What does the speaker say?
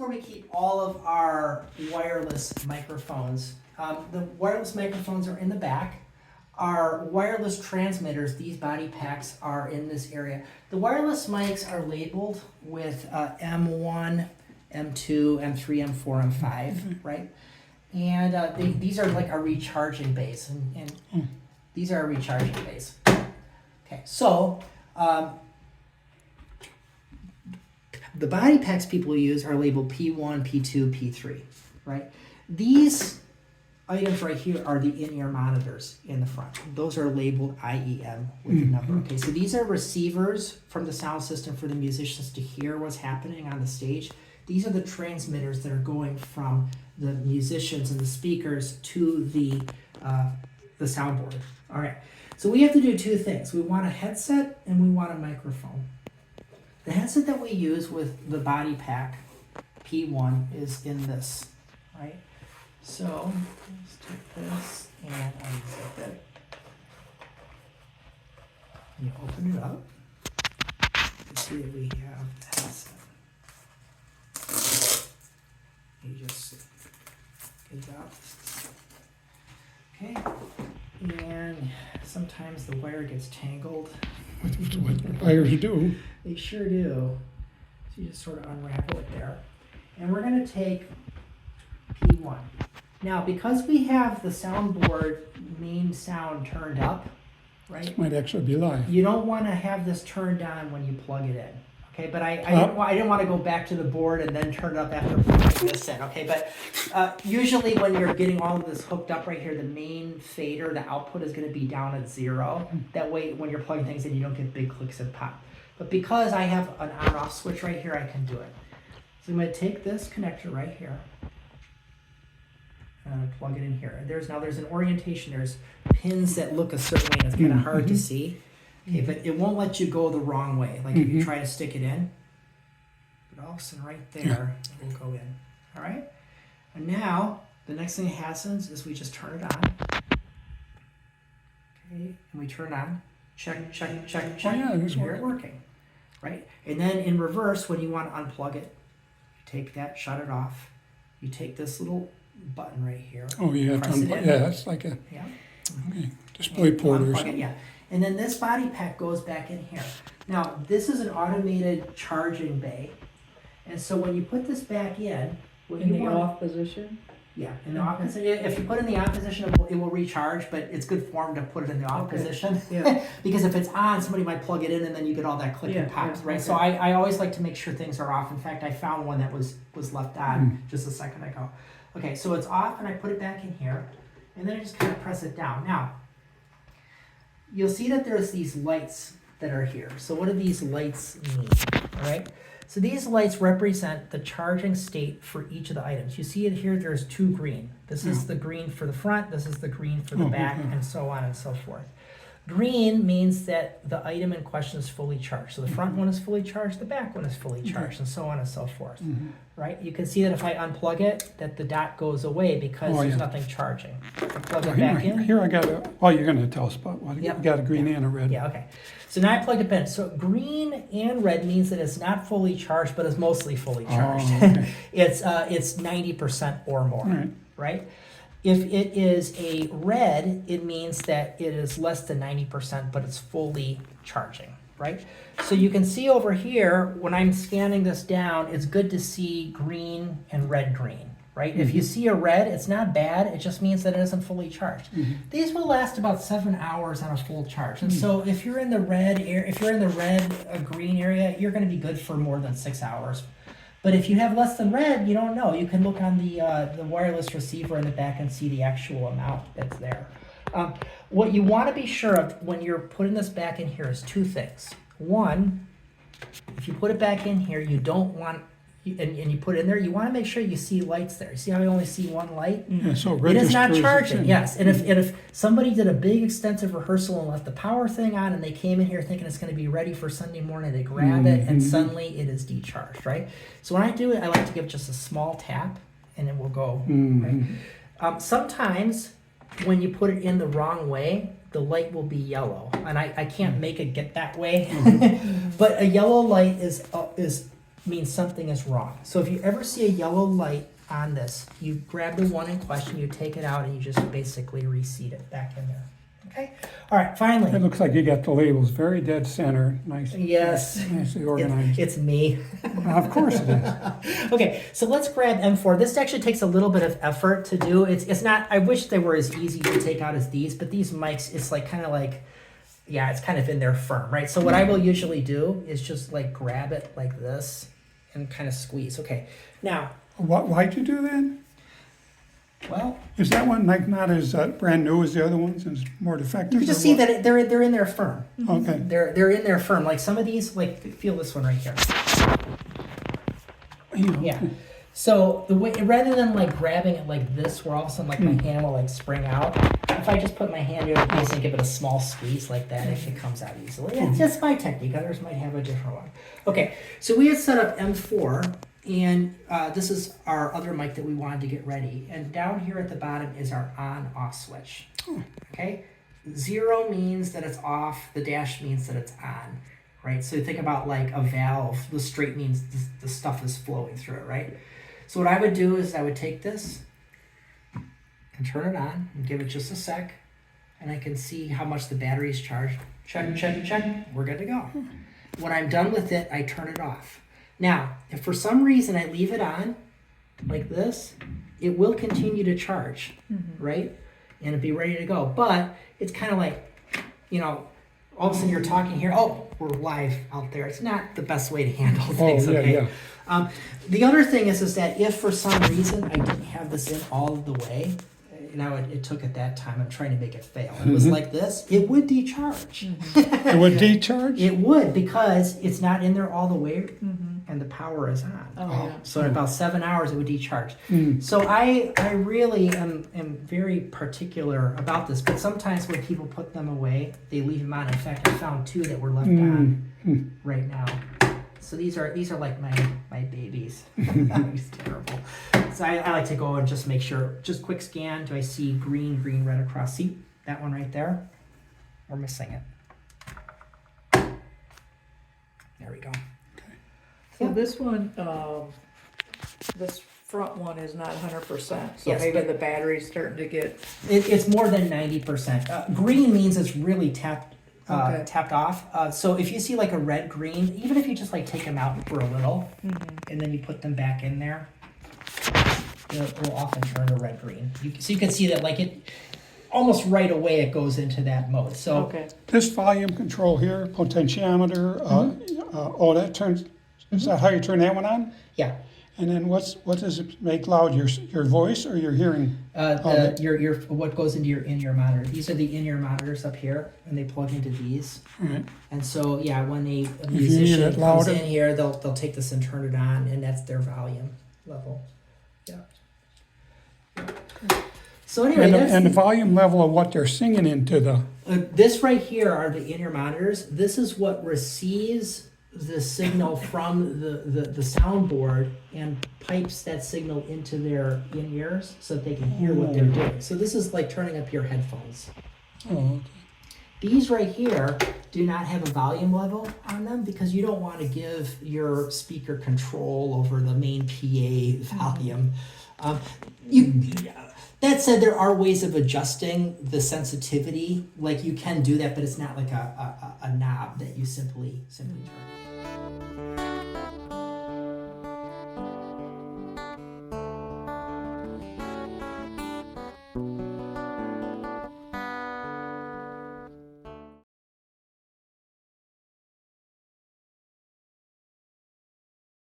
where we keep all of our wireless microphones. The wireless microphones are in the back. Our wireless transmitters, these body packs, are in this area. The wireless mics are labeled with M1, M2, M3, M4, M5, right? And these are like a recharging base, and these are a recharging base. Okay, so the body packs people use are labeled P1, P2, P3, right? These items right here are the in-ear monitors in the front. Those are labeled IEM with the number. Okay, so these are receivers from the sound system for the musicians to hear what's happening on the stage. These are the transmitters that are going from the musicians and the speakers to the soundboard. All right, so we have to do two things. We want a headset and we want a microphone. The headset that we use with the body pack P1 is in this, right? So let's take this and unzip it. And you open it up. You see that we have the headset. You just get it out. Okay. And sometimes the wire gets tangled. What wires do. They sure do. So you just sort of unravel it there. And we're going to take P1. Now, because we have the soundboard main sound turned up, right? This might actually be live. You don't want to have this turned on when you plug it in. Okay, but I didn't want to go back to the board and then turn it up after plugging this in. Okay, but usually when you're getting all of this hooked up right here, the main fader, the output is going to be down at 0. That way, when you're plugging things in, you don't get big clicks and pop. But because I have an on-off switch right here, I can do it. So I'm going to take this connector right here and plug it in here. There's an orientation. There's pins that look a certain way, and it's kind of hard to see. Okay, but it won't let you go the wrong way. Like if you try to stick it in, but all of a sudden right there, it will go in. All right? And now, the next thing that happens is we just turn it on. Okay, and we turn it on. Check, check, check, check. Oh, yeah, it's Here it's working. Right? And then in reverse, when you want to unplug it, you take that, shut it off. You take this little button right here. Oh, you have to press it unplug. in. Yeah, that's like a Yeah. display port or Unplug it, something. yeah. And then this body pack goes back in here. Now, this is an automated charging bay. And so when you put this back in, what In you the want, off position? yeah, in the off position. If you put it in the on position, it will recharge, but it's good form to put it in the off Okay. position. Yeah. Because if it's on, somebody might plug it in and then you get all that click and Yeah, pops, yeah, right? okay. So I always like to make sure things are off. In fact, I found one that was left on just a second ago. Okay, so it's off and I put it back in here and then I just kind of press it down. Now, you'll see that there's these lights that are here. So what do these lights mean, all right? So these lights represent the charging state for each of the items. You see it here, there's 2 green. This is the green for the front, this is the green for the back, and so on and so forth. Green means that the item in question is fully charged. So the front one is fully charged, the back one is fully charged, and so on and so forth, right? You can see that if I unplug it, that the dot goes away because there's nothing charging. I plug it back in. Here I got a, oh, you're going to tell us about what, you Yep. got a green and a red. Yeah, okay. So now I plug it in. So green and red means that it's not fully charged, but it's mostly fully charged. okay. It's 90% or more, All right. right? If it is a red, it means that it is less than 90%, but it's fully charging, right? So you can see over here, when I'm scanning this down, it's good to see green and red green, right? If you see a red, it's not bad. It just means that it isn't fully charged. These will last about 7 hours on a full charge. And so if you're in the red green area, you're going to be good for more than 6 hours. But if you have less than red, you don't know. You can look on the wireless receiver in the back and see the actual amount that's there. What you want to be sure of when you're putting this back in here is 2 things. One, if you put it back in here, you don't want, and you put it in there, you want to make sure you see lights there. See how I only see 1 light? Yeah, so It is not registers charging, and- yes. And if somebody did a big extensive rehearsal and left the power thing on and they came in here thinking it's going to be ready for Sunday morning, they grab it and suddenly it is decharged, right? So when I do it, I like to give just a small tap and it will go, right? Sometimes when you put it in the wrong way, the light will be yellow. And I can't make it get that way. But a yellow light is means something is wrong. So if you ever see a yellow light on this, you grab the one in question, you take it out, and you just basically reseat it back in there. Okay? All right, It finally. looks like you got the labels very dead center, nice. Yes. Nicely organized. It's me. Of course it is. Okay, so let's grab M4. This actually takes a little bit of effort to do. It's not, I wish they were as easy to take out as these, but these mics, it's like kind of like, yeah, it's kind of in there firm, right? So what I will usually do is just like grab it like this and kind of squeeze. Okay, now, Why'd you do that? well, Is that one like not as brand new as the other ones and it's more defective? you can just or see what? that they're in there firm. Okay. They're in there firm. Like some of these, like feel this one right here. Yeah. So the way, rather than like grabbing it like this, where all of a sudden like my hand will like spring out, if I just put my hand here and give it a small squeeze like that, it comes out easily. It's just my technique. Others might have a different one. Okay, so we had set up M4, and this is our other mic that we wanted to get ready. And down here at the bottom is our on-off switch. Okay, 0 means that it's off. The dash means that it's on. Right, so think about like a valve. The straight means the stuff is flowing through it, right? So what I would do is I would take this and turn it on and give it just a sec, and I can see how much the battery is charged. Check, check, check, we're good to go. When I'm done with it, I turn it off. Now, if for some reason I leave it on, like this, it will continue to charge, right? And it'll be ready to go. But it's kind of like, you know, all of a sudden you're talking here, oh, we're live out there. It's not the best way to handle things, yeah, okay? yeah. The other thing is that if for some reason I didn't have this in all of the way, you know, it took at that time, I'm trying to make it fail. It was like this, it would decharge. It would decharge? It would, because it's not in there all the way and the power is on. Oh, yeah. So in about 7 hours it would decharge. So I really am very particular about this, but sometimes when people put them away, they leave them on. In fact, I found 2 that were left on right now. So these are like my babies. It's terrible. So I like to go and just make sure, just quick scan, do I see green, red across? See that one right there? We're missing it. There we go. So this one, this front one is not 100%, so Yes, maybe but- the battery's starting to get, It's more than 90%. Green means it's really tapped Okay. tapped off. So if you see like a red, green, even if you just like take them out for a little and then you put them back in there, it will often turn to red, green. So you can see that like it, almost right away it goes into that mode. So okay. This volume control here, potentiometer, oh, that turns, is that how you turn that one on? yeah, And then what does it make loud, your voice or your hearing? your what goes into your in-ear monitor. These are the in-ear monitors up here, and they plug into these. Right. And so yeah, when a you need musician it comes louder? in here, they'll take this and turn it on, and that's their volume level. Yeah. So anyway, And the that's volume level of what they're singing into the, this right here are the in-ear monitors. This is what receives the signal from the soundboard and pipes that signal into their in-ears so that they can hear what they're doing. So this is like turning up your headphones. oh, okay. These right here do not have a volume level on them because you don't want to give your speaker control over the main PA volume. That said, there are ways of adjusting the sensitivity. Like you can do that, but it's not like a knob that you simply turn.